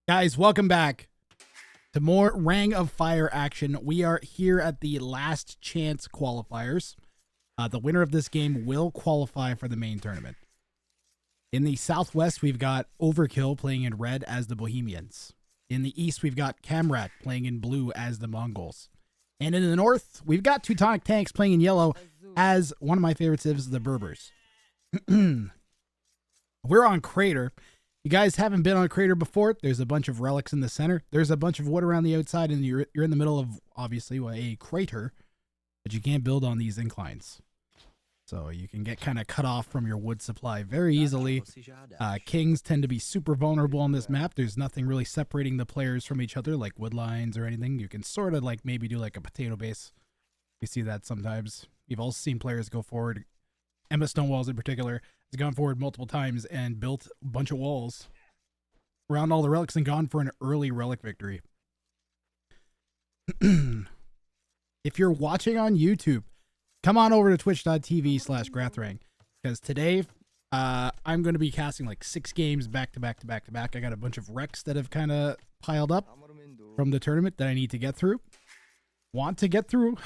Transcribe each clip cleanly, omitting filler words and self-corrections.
Guys, welcome back to more Ring of Fire action. We are here at the last chance qualifiers. The winner of this game will qualify for the main tournament. In the Southwest, we've got Overkill playing in red as the Bohemians. In the East, we've got Kamrat playing in blue as the Mongols. And in the North, we've got Teutonic tanks playing in yellow as one of my favorite civs, the Berbers. We're on Crater. You guys haven't been on Crater before. There's a bunch of relics in the center. There's a bunch of wood around the outside, and you're in the middle of, obviously, a crater, but you can't build on these inclines. So you can get kind of cut off from your wood supply very easily. Kings tend to be super vulnerable on this map. There's nothing really separating the players from each other, like wood lines or anything. You can sort of like maybe do like a potato base. You see that sometimes. You've also seen players go forward. Emma Stonewalls in particular has gone forward multiple times and built a bunch of walls around all the relics and gone for an early relic victory. If you're watching on YouTube, come on over to twitch.tv/Grathrang, because today I'm going to be casting like 6 games back to back to back to back. I got a bunch of recs that have kind of piled up from the tournament that I need to get through. Want to get through.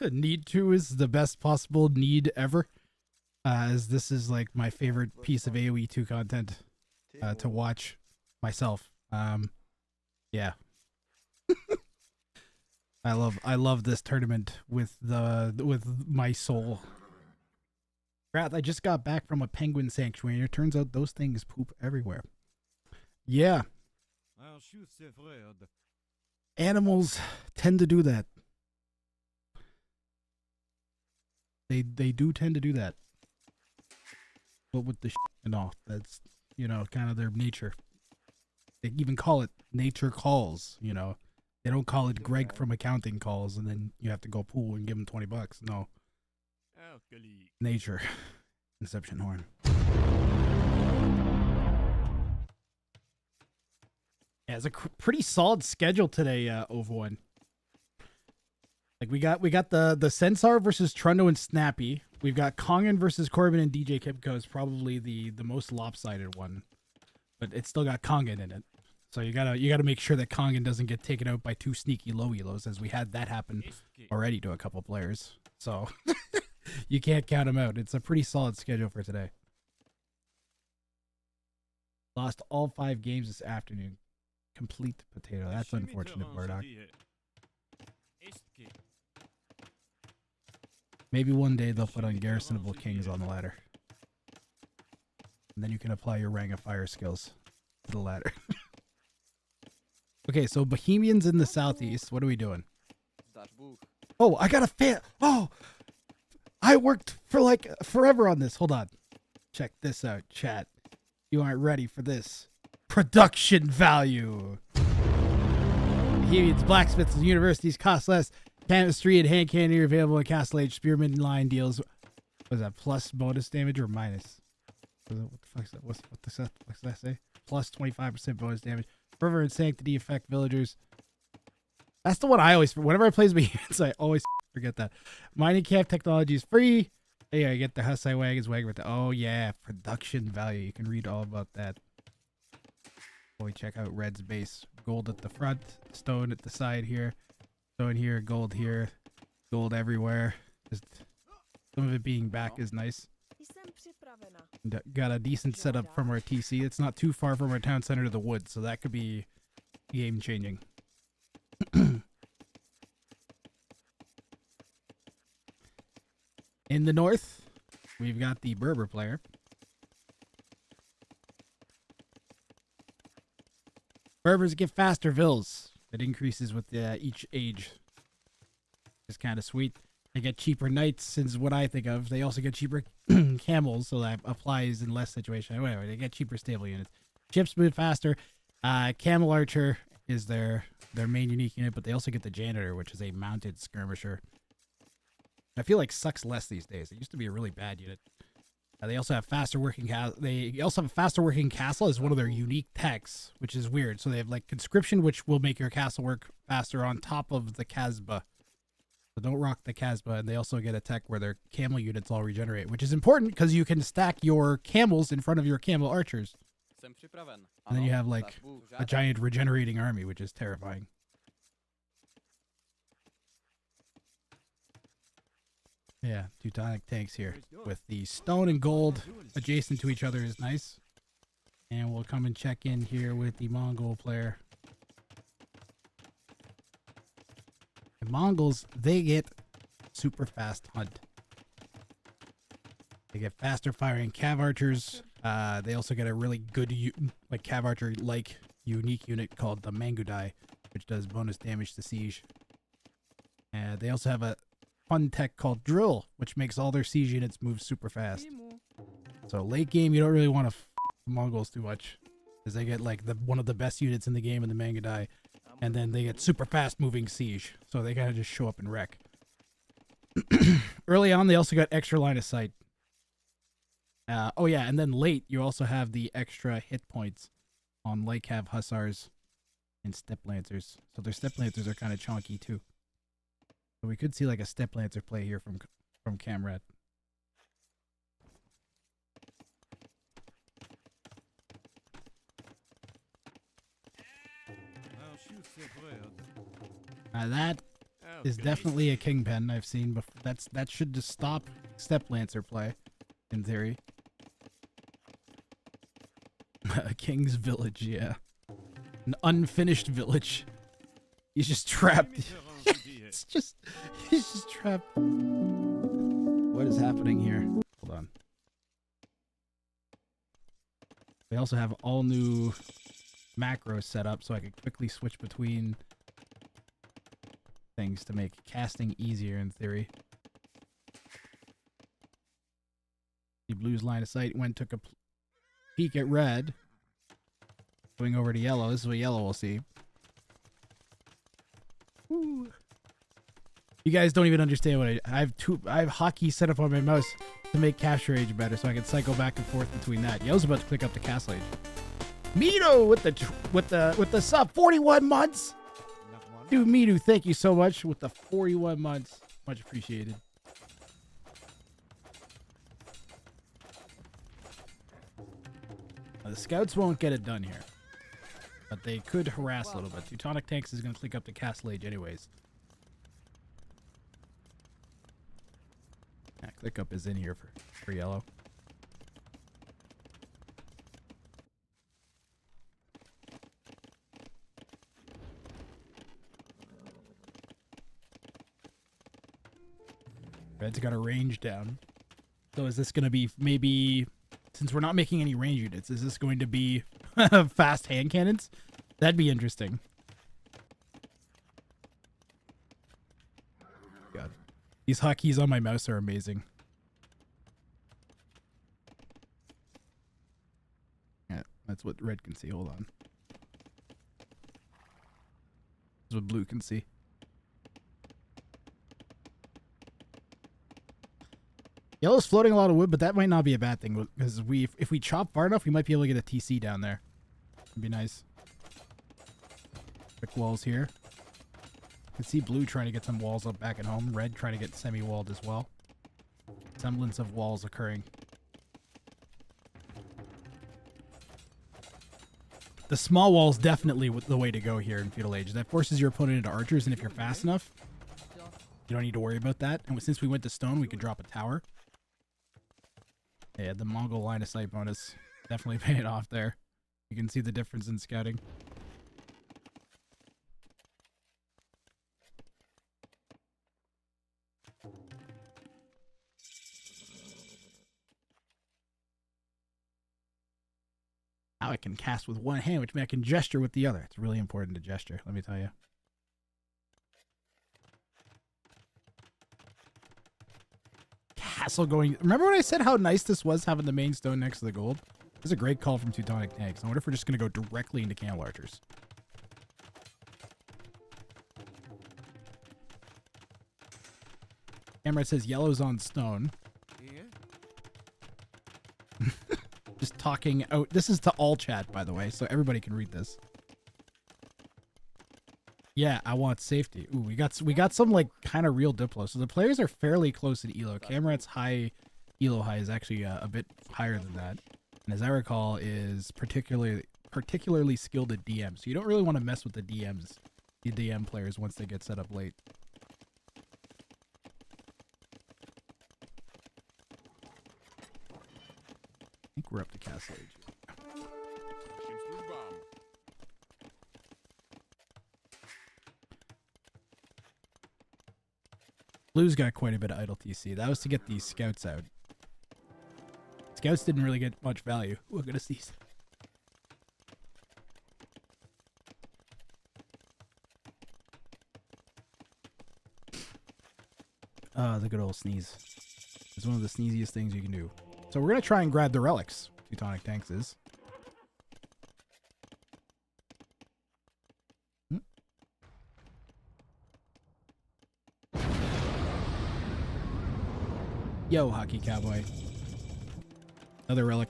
Need to is the best possible need ever. As this is like my favorite piece of AoE 2 content to watch myself. Yeah. I love this tournament with my soul. I just got back from a penguin sanctuary, and it turns out those things poop everywhere. Yeah. Animals tend to do that. They do tend to do that. But with the and all, that's, you know, kind of their nature. They even call it nature calls, you know. They don't call it Greg from accounting calls and then you have to go pool and give him $20. No. Nature. Inception horn. Yeah, it's a pretty solid schedule today, OV1. Like we got the Censar versus Trundo and Snappy. We've got Kongan versus Corbin and DJ Kipko is probably the most lopsided one, but it's still got Kongan in it. So you gotta make sure that Kongan doesn't get taken out by 2 sneaky low elos, as we had that happen already to a couple players. So you can't count him out. It's a pretty solid schedule for today. Lost all 5 games this afternoon. Complete potato. That's unfortunate, Murdoch. Maybe one day they'll put ungarrisonable kings on the ladder. And then you can apply your Ring of Fire skills to the ladder. Okay, so Bohemians in the southeast. What are we doing? Oh, I got a fan. Oh, I worked for like forever on this. Hold on. Check this out, chat. You aren't ready for this. Production value. Bohemians, blacksmiths, and universities cost less. Chemistry and hand candy are available in Castle Age. Spearman line deals. Was that plus bonus damage or minus? What the fuck is that? What does that say? Plus 25% bonus damage. Fervor and Sanctity affect villagers. That's the one I always, whenever I play as Bohemians, I always forget that. Mining camp technology is free. Hey, I get the Hussai wagons, wagon with the, oh yeah, production value. You can read all about that. Boy, check out Red's base. Gold at the front, stone at the side here. Stone here, gold here, gold everywhere. Just some of it being back is nice. Got a decent setup from our TC. It's not too far from our town center to the woods, so that could be game changing. In the north, we've got the Berber player. Berbers get faster vills. It increases with each age. It's kind of sweet. They get cheaper knights, is what I think of. They also get cheaper camels, so that applies in less situations. Anyway, they get cheaper stable units. Ships move faster. Camel Archer is their main unique unit, but they also get the Janitor, which is a mounted skirmisher. I feel like sucks less these days. It used to be a really bad unit. They also have faster working they also have a faster working castle as one of their unique techs, which is weird. So they have like conscription, which will make your castle work faster on top of the Casbah. So don't rock the Casbah. And they also get a tech where their camel units all regenerate, which is important because you can stack your camels in front of your camel archers. And then you have like a giant regenerating army, which is terrifying. Yeah, Teutonic tanks here with the stone and gold adjacent to each other is nice. And we'll come and check in here with the Mongol player. The Mongols, they get super fast hunt. They get faster firing cav archers. They also get a really good like cav archer like unique unit called the Mangudai, which does bonus damage to siege. And they also have a fun tech called drill, which makes all their siege units move super fast. So late game, you don't really want to the Mongols too much, because they get like one of the best units in the game in the Mangudai, and then they get super fast moving siege, so they kind of just show up and wreck. Early on, they also got extra line of sight. Oh yeah, and then late, you also have the extra hit points on light cav hussars and step lancers. So their step lancers are kind of chunky too. So we could see like a step lancer play here from Kamrat. That is definitely a kingpin I've seen before. That should just stop step lancer play, in theory. A king's village, yeah. An unfinished village. He's just trapped. He's just trapped. What is happening here? Hold on. We also have all new macros set up so I can quickly switch between things to make casting easier in theory. The blue's line of sight took a peek at red. Going over to yellow. This is what yellow will see. Ooh. You guys don't even understand what I have hotkey set up on my mouse to make capture age better, so I can cycle back and forth between that. Yellow's about to click up the castle age. Mito with the sub 41 months. Dude, Mitu, thank you so much with the 41 months. Much appreciated. Now, the scouts won't get it done here, but they could harass a little bit. Teutonic tanks is going to click up the castle age anyways. Yeah, click up is in here for yellow. Red's got a range down. So is this going to be maybe, since we're not making any range units, is this going to be fast hand cannons? That'd be interesting. God. These hotkeys on my mouse are amazing. Yeah, that's what red can see. Hold on. This is what blue can see. Yellow's floating a lot of wood, but that might not be a bad thing, because if we chop far enough, we might be able to get a TC down there. It'd be nice. Quick walls here. You can see blue trying to get some walls up back at home. Red trying to get semi-walled as well. Semblance of walls occurring. The small wall's definitely the way to go here in Feudal Age. That forces your opponent into archers, and if you're fast enough, you don't need to worry about that. And since we went to stone, we could drop a tower. Yeah, the Mongol line of sight bonus definitely paid off there. You can see the difference in scouting. Now I can cast with one hand, which means I can gesture with the other. It's really important to gesture, let me tell you. Castle going. Remember when I said how nice this was having the main stone next to the gold? This is a great call from Teutonic tanks. I wonder if we're just going to go directly into camel archers. Kamrat says yellow's on stone. Yeah. Just talking out. This is to all chat, by the way, so everybody can read this. Yeah, I want safety. Ooh, we got some like kind of real Diplo. So the players are fairly close in elo. Kamrat's high elo high is actually a bit higher than that. and as I recall, is particularly skilled at DM. So you don't really want to mess with the DM players once they get set up late. I think we're up to castle age. Blue's got quite a bit of idle TC. That was to get these scouts out. Scouts didn't really get much value. Ooh, look at these. Ah, the good old sneeze. It's one of the sneeziest things you can do. So we're going to try and grab the relics. Teutonic tanks is. Yo, Hockey Cowboy. Another relic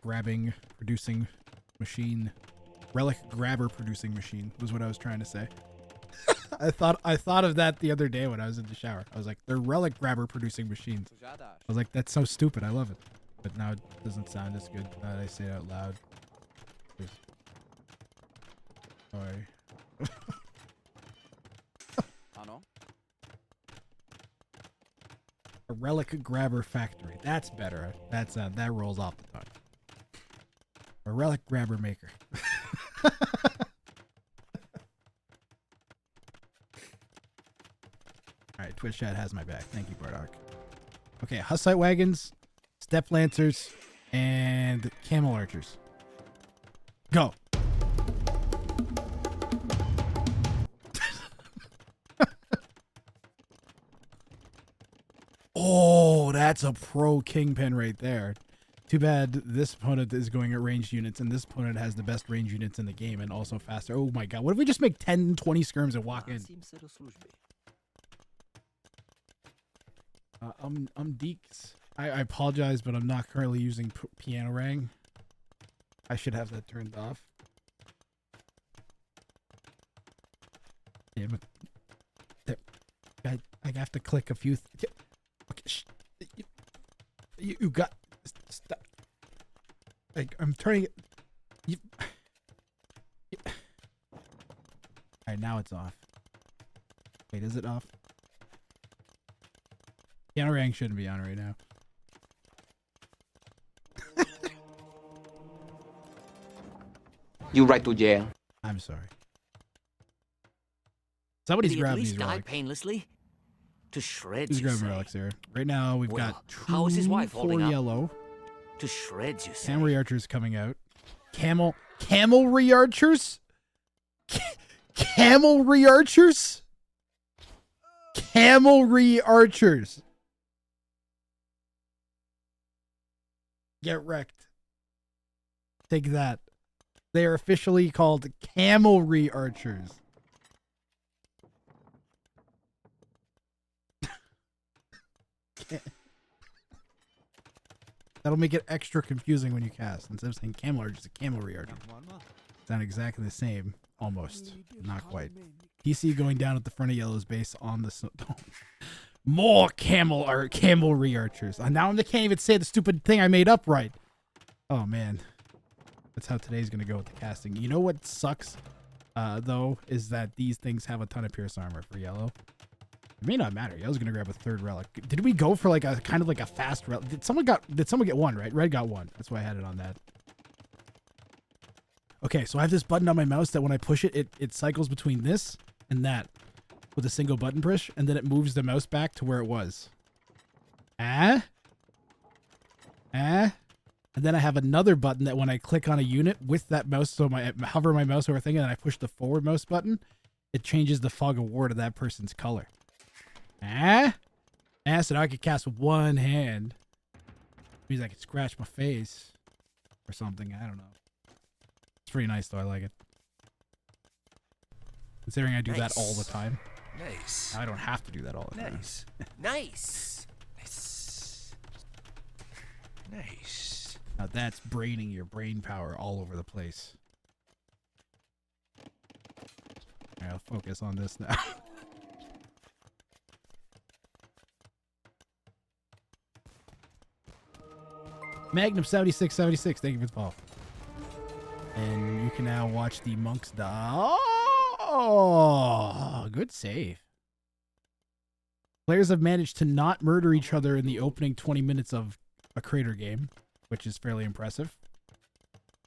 grabbing, producing machine. Relic grabber producing machine was what I was trying to say. I thought of that the other day when I was in the shower. I was like, they're relic grabber producing machines. I was like, that's so stupid. I love it. But now it doesn't sound as good now that I say it out loud. Sorry. A relic grabber factory. That's better. That's that rolls off the tongue. A relic grabber maker. Alright, Twitch chat has my back. Thank you, Bardock. Okay, Hussite wagons, step lancers, and camel archers. Go. Oh, that's a pro kingpin right there. Too bad this opponent is going at ranged units, and this opponent has the best range units in the game and also faster. Oh my god, what if we just make 10, 20 skirms and walk in? I'm Deeks. I apologize, but I'm not currently using piano rang. I should have that turned off. Damn it. I have to click a few... Okay, you got... Stop. I'm turning it... Alright, now it's off. Wait, is it off? Piano rang shouldn't be on right now. You right to jail. I'm sorry. Somebody's grabbing these relics. Die painlessly? To shreds, Who's you grabbing say? relics here? Right now, we've got how is his wife 4 holding up? yellow. To shreds, you say? Camelry archers coming out. Camelry archers? Camelry archers? Camelry archers. Get wrecked. Take that. They are officially called camelry archers. That'll make it extra confusing when you cast. Instead of saying camel archer, it's a camelry archer. Sound exactly the same. Almost. Not quite. PC going down at the front of yellow's base on the... More camelry archers. Now I can't even say the stupid thing I made up right. Oh, man. That's how today's going to go with the casting. You know what sucks, though, is that these things have a ton of pierce armor for yellow. It may not matter. Yellow's going to grab a third relic. Did we go for like a kind of like a fast relic? Did someone get one, right? Red got one. That's why I had it on that. Okay, so I have this button on my mouse that when I push it, it cycles between this and that with a single button push, and then it moves the mouse back to where it was. And then I have another button that when I click on a unit with that mouse, so I hover my mouse over a thing and then I push the forward mouse button, it changes the fog of war to that person's color. So now I can cast with one hand. Means I can scratch my face or something. I don't know. It's pretty nice though. I like it. Considering I do that all the time. Nice. I don't have to do that all the time. Nice. Nice. Nice. Now that's braining your brain power all over the place. Alright, I'll focus on this now. Magnum 7676, thank you for the follow. And you can now watch the monks die. Oh, good save. Players have managed to not murder each other in the opening 20 minutes of a crater game, which is fairly impressive.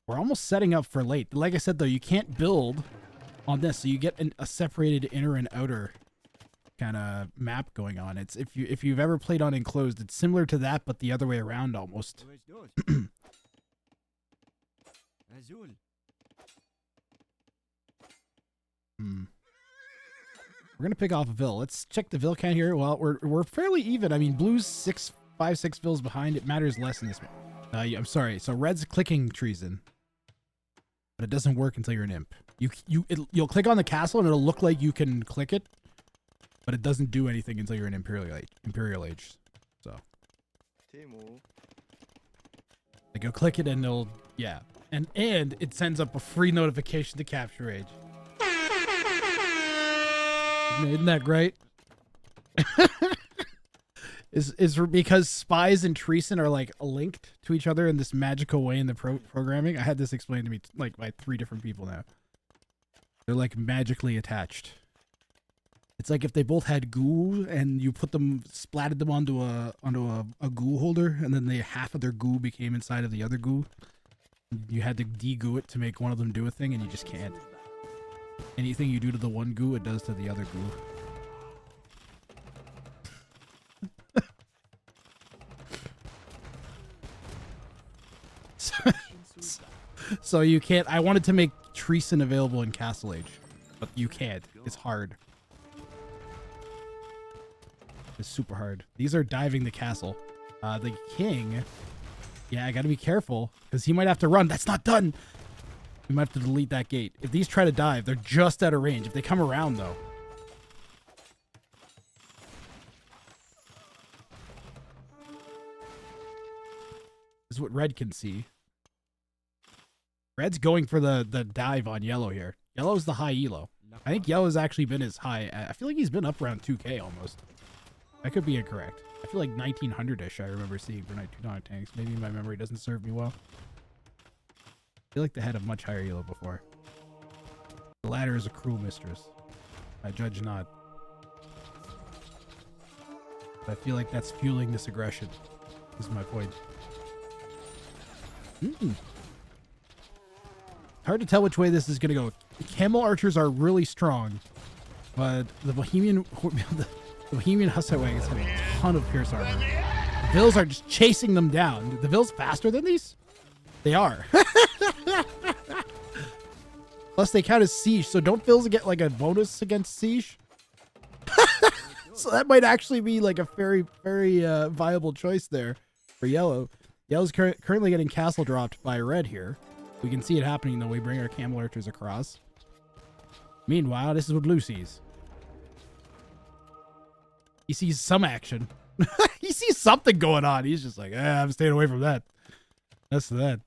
We're almost setting up for late. Like I said, though, you can't build on this, so you get a separated inner and outer kind of map going on. It's if you've ever played on Enclosed, it's similar to that, but the other way around almost. We're gonna pick off a Vil. Let's check the Vil count here. Well, we're fairly even. I mean, Blue's 6 Vils behind. It matters less in this one. I'm sorry. So Red's clicking treason, but it doesn't work until you're an imp. You'll click on the castle and it'll look like you can click it, but it doesn't do anything until you're in Imperial Age. So like you'll click it and it'll and it sends up a free notification to Capture Age. Isn't that great? is because spies and treason are like linked to each other in this magical way in the programming. I had this explained to me like by 3 different people now. They're like magically attached. It's like if they both had goo and you splatted them onto a goo holder, and then half of their goo became inside of the other goo. You had to de-goo it to make one of them do a thing, and you just can't. Anything you do to the one goo, it does to the other goo. So you can't. I wanted to make treason available in Castle Age, but you can't. It's hard. It's super hard. These are diving the castle. The king. Yeah, I gotta be careful because he might have to run. That's not done. We might have to delete that gate. If these try to dive, they're just out of range. If they come around, though. This is what Red can see. Red's going for the dive on Yellow here. Yellow's the high elo. I think Yellow's actually been as high. I feel like he's been up around 2K almost. I could be incorrect. I feel like 1900-ish I remember seeing for Teutonic tanks. Maybe my memory doesn't serve me well. I feel like they had a much higher elo before. The latter is a cruel mistress. I judge not. But I feel like that's fueling this aggression. This is my point. Hard to tell which way this is going to go. Camel archers are really strong, but the Bohemian Hussite wagons have a ton of pierce armor. The Vils are just chasing them down. The Vils faster than these? They are. Plus they count as siege, so don't Vils get like a bonus against siege? So that might actually be like a very, very viable choice there for Yellow. Yellow's currently getting castle dropped by Red here. We can see it happening though. We bring our camel archers across. Meanwhile, this is what Blue sees. He sees some action. He sees something going on. He's just like, I'm staying away from that. That's that.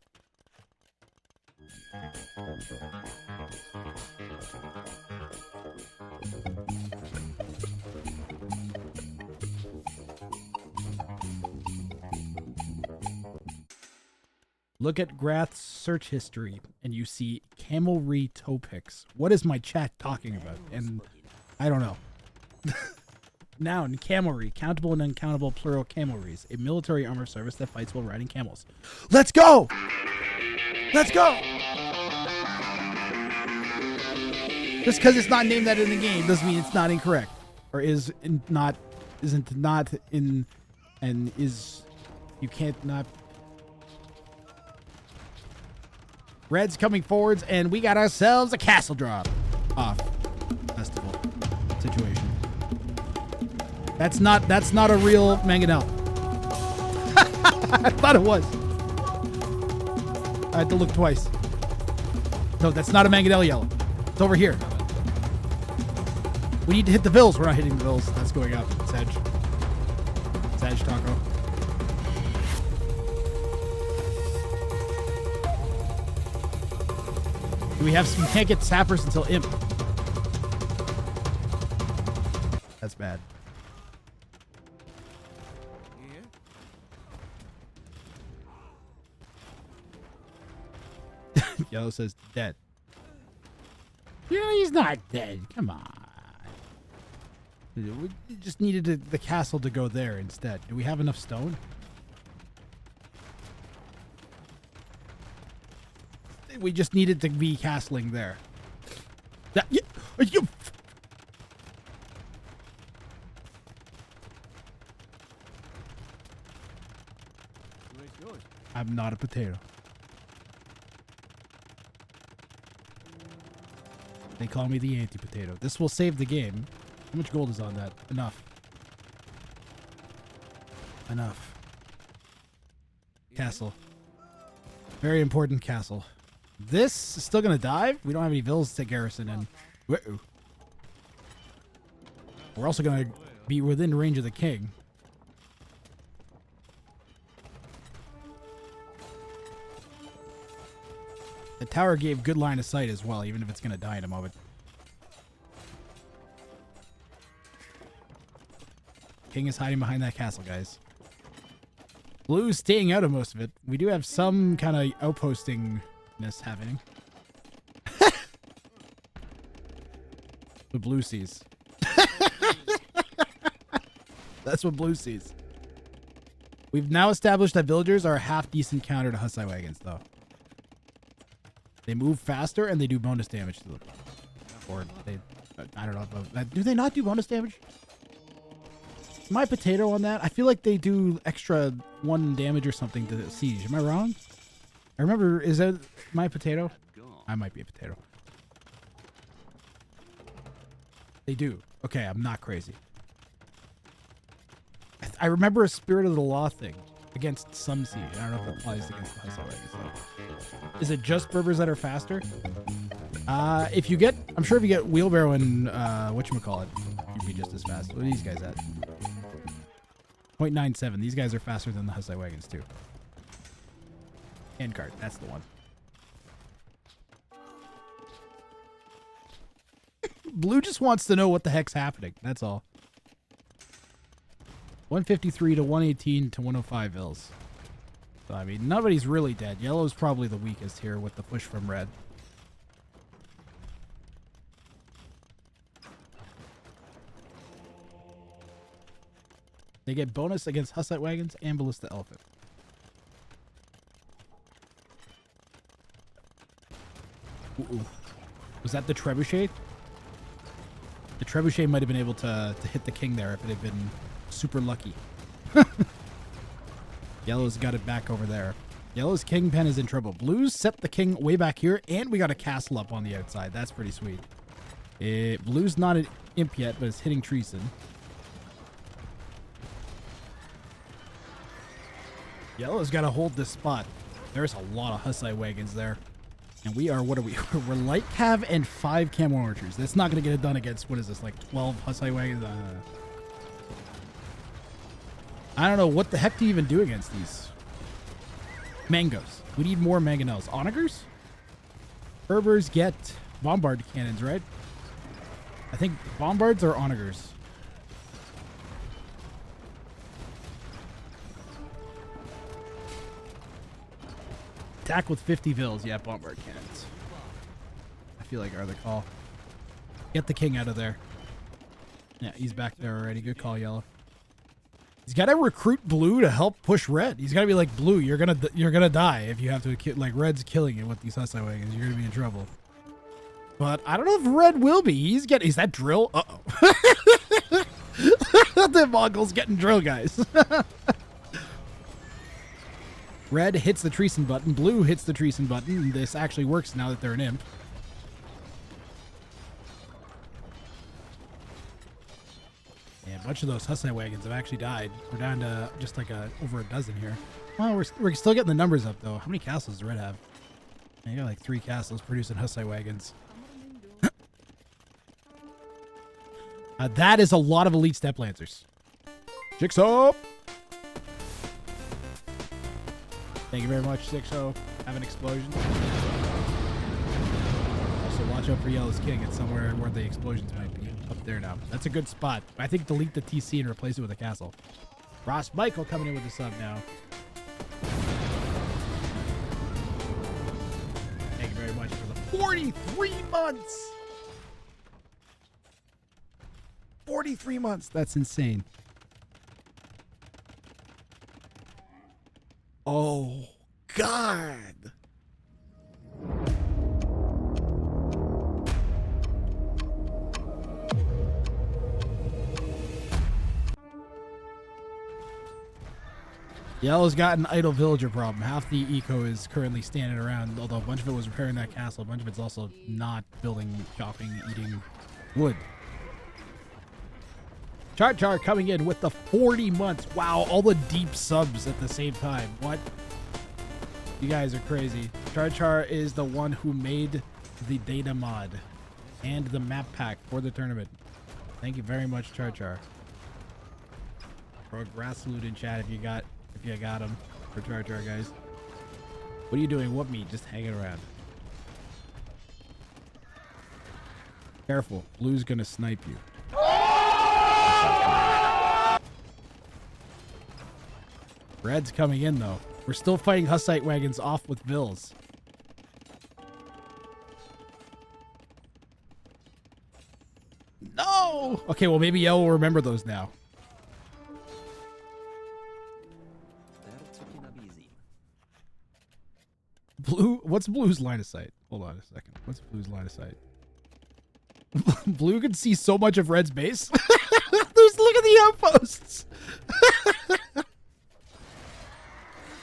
Look at Grath's search history, and you see camelry toe picks. What is my chat talking about? And I don't know. Noun, camelry. Countable and uncountable plural camelries. A military armor service that fights while riding camels. Let's go! Let's go! Just because it's not named that in the game doesn't mean it's not incorrect. Or isn't not in, and is, you can't not. Red's coming forwards, and we got ourselves a castle drop off festival situation. That's not a real mangonel. I thought it was. I had to look twice. No, that's not a mangonel yellow. It's over here. We need to hit the Vils. We're not hitting the Vils. That's going up. Sag Taco. We can't get sappers until imp. That's bad. Yellow says dead. Yeah, he's not dead. Come on. We just needed the castle to go there instead. Do we have enough stone? We just needed to be castling there. That, you, I'm not a potato. They call me the anti-potato. This will save the game. How much gold is on that? Enough. Enough. Castle. Very important castle. This is still going to die. We don't have any villas to garrison in. Whoa. We're also going to be within range of the king. The tower gave good line of sight as well, even if it's going to die in a moment. King is hiding behind that castle, guys. Blue's staying out of most of it. We do have some kind of outpostingness happening. What Blue sees. That's what Blue sees. We've now established that villagers are a half-decent counter to Hussite wagons, though. They move faster and they do bonus damage to them. Or they... I don't know. Do they not do bonus damage? My potato on that? I feel like they do extra 1 damage or something to the siege. Am I wrong? I remember, is that my potato? I might be a potato. They do. Okay, I'm not crazy. I remember a Spirit of the Law thing against some siege. I don't know if it applies against the Hussite wagons. Is it just Berbers that are faster? If you get... I'm sure if you get Wheelbarrow and whatchamacallit, you'd be just as fast. What are these guys at? 0.97. These guys are faster than the Hussite wagons too. Handcart, that's the one. Blue just wants to know what the heck's happening. That's all. 153 to 118 to 105 ills. So, I mean, nobody's really dead. Yellow's probably the weakest here with the push from red. They get bonus against Hussite wagons and Ballista Elephant. Ooh. Was that the trebuchet? The trebuchet might have been able to hit the king there if it had been super lucky. Yellow's got it back over there. Yellow's kingpin is in trouble. Blue's set the king way back here, and we got a castle up on the outside. That's pretty sweet. Blue's not an imp yet, but it's hitting treason. Yellow's got to hold this spot. There's a lot of Hussite wagons there. And we are, what are we? We're light cav and 5 camo archers. That's not going to get it done against, what is this, like 12 Hussite wagons? I don't know. What the heck do you even do against these? Mangoes. We need more mangonels. Onagers? Berbers get bombard cannons, right? I think bombards are onagers. Attack with 50 vills. Yeah, bombard cannons. I feel like are the call. Get the king out of there. Yeah, he's back there already. Good call, Yellow. He's got to recruit Blue to help push Red. He's got to be like, Blue, you're gonna die if you have to like Red's killing it with these Hussite wagons. You're gonna be in trouble. But I don't know if Red will be. Is that drill? Uh-oh. The Mongols getting drill, guys. Red hits the treason button. Blue hits the treason button. This actually works now that they're an imp. Yeah, a bunch of those Hussite wagons have actually died. We're down to just like over a dozen here. Well, we're still getting the numbers up, though. How many castles does Red have? You got like 3 castles producing Hussite wagons. That is a lot of elite step lancers. Jigsaw! Thank you very much, Sixo. Have an explosion. Also, watch out for Yellow's King. It's somewhere where the explosions might be. Up there now. That's a good spot. I think delete the TC and replace it with a castle. Ross Michael coming in with the sub now. Thank you very 43 months. 43 months. That's insane. Oh, God. Yellow's got an idle villager problem. Half the eco is currently standing around, although a bunch of it was repairing that castle. A bunch of it's also not building, shopping, eating wood. Char coming in with the 40 months. Wow, all the deep subs at the same time. What? You guys are crazy. Char is the one who made the data mod and the map pack for the tournament. Thank you very much, Char. Throw a grass salute in chat if you got him for Char, guys. What are you doing? What me? Just hanging around. Careful. Blue's gonna snipe you. Red's coming in, though. We're still fighting Hussite wagons off with Vills. No! Okay, well, maybe Yellow will remember those now. Blue, what's Blue's line of sight? Hold on a second. What's Blue's line of sight? Blue can see so much of Red's base. Look at the outposts.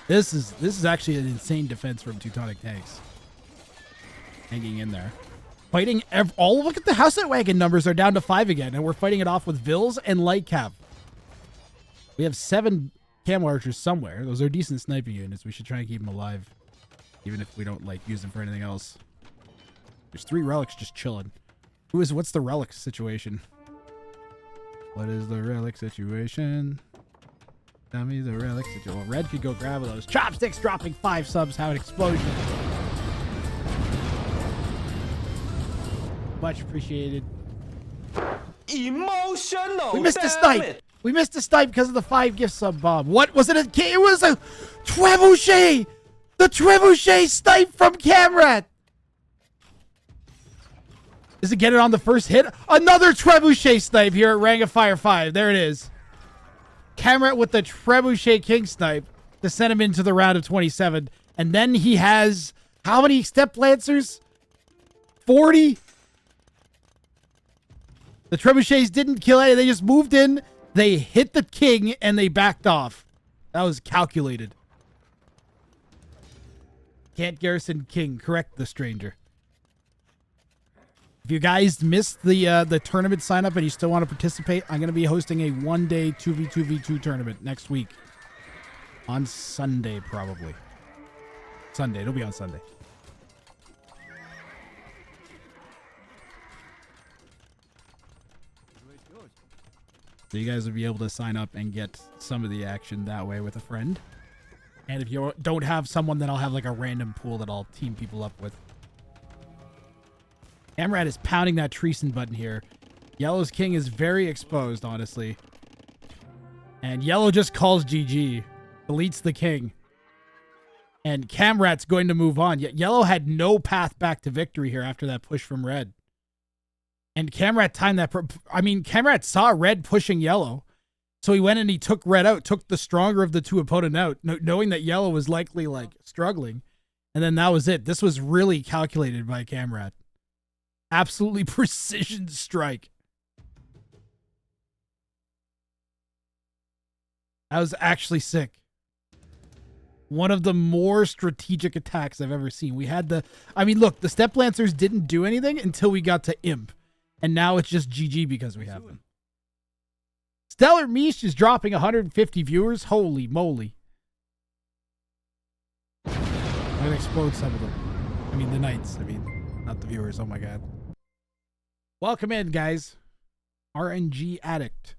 This is actually an insane defense from Teutonic tanks. Hanging in there. Fighting look at the Hussite wagon numbers are down to 5 again, and we're fighting it off with Vills and light cap. We have 7 camo archers somewhere. Those are decent sniping units. We should try and keep them alive. Even if we don't like use them for anything else. There's 3 relics just chilling. What's the relic situation? What is the relic situation? Tell me the relic situation. Well, Red could go grab those. Chopsticks dropping 5 subs. How an explosion. Much appreciated. Emotional. We missed a snipe. We missed a snipe because of the 5 gift sub bomb. What was it? It was a trebuchet. The trebuchet snipe from Kamrat. Is it getting on the first hit? Another trebuchet snipe here at Ring of Fire 5. There it is. Kamrat with the trebuchet king snipe to send him into the round of 27. And then he has how many step lancers? 40. The trebuchets didn't kill any. They just moved in. They hit the king and they backed off. That was calculated. Can't garrison king. Correct the stranger. If you guys missed the tournament sign up and you still want to participate, I'm going to be hosting a 1-day 2v2v2 tournament next week. On Sunday, probably. Sunday. It'll be on Sunday. So you guys will be able to sign up and get some of the action that way with a friend. And if you don't have someone, then I'll have like a random pool that I'll team people up with. Kamrat is pounding that treason button here. Yellow's king is very exposed, honestly. And Yellow just calls GG. Deletes the king. And Kamrat's going to move on. Yet Yellow had no path back to victory here after that push from Red. And Kamrat timed that. Kamrat saw Red pushing Yellow. So he went and he took Red out, took the stronger of the 2 opponent out, knowing that Yellow was likely like struggling. And then that was it. This was really calculated by Kamrat. Absolutely precision strike. That was actually sick. One of the more strategic attacks I've ever seen. We had look, the Step Lancers didn't do anything until we got to Imp. And now it's just GG because we have them. Stellar Mish is dropping 150 viewers. Holy moly. I'm going to explode some of them. The knights. Not the viewers. Oh my god. Welcome in, guys. RNG Addict.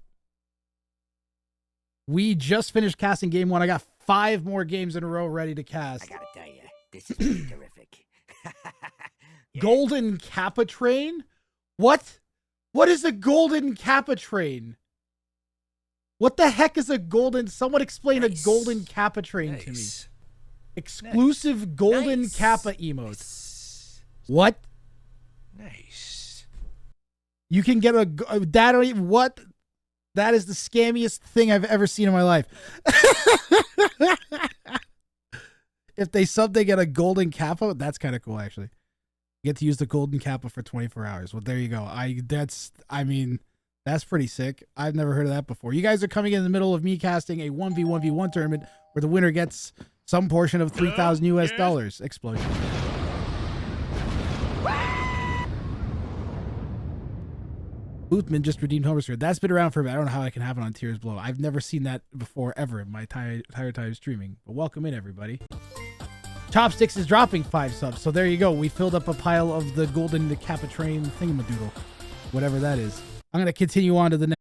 We just finished casting game 1. I got 5 more games in a row ready to cast. I gotta tell you, this is pretty terrific. Yeah. Golden Kappa Train? What? What is a Golden Kappa Train? What the heck is a golden... Someone explain a Golden Kappa Train to me. Exclusive Golden Kappa emotes. What? Nice. You can get that? What? That is the scammiest thing I've ever seen in my life. If they sub, they get a golden kappa. That's kind of cool, actually. You get to use the golden kappa for 24 hours. Well, there you go. That's pretty sick. I've never heard of that before. You guys are coming in the middle of me casting a 1v1v1 tournament where the winner gets some portion of 3,000 US dollars. Explosion. Boothman just redeemed Homer's Grid. That's been around for a bit. I don't know how I can have it on tiers below. I've never seen that before ever in my entire time streaming. But welcome in, everybody. Chopsticks is dropping 5 subs. So there you go. We filled up a pile of the golden Kappa train thingamadoodle. Whatever that is. I'm going to continue on to the next.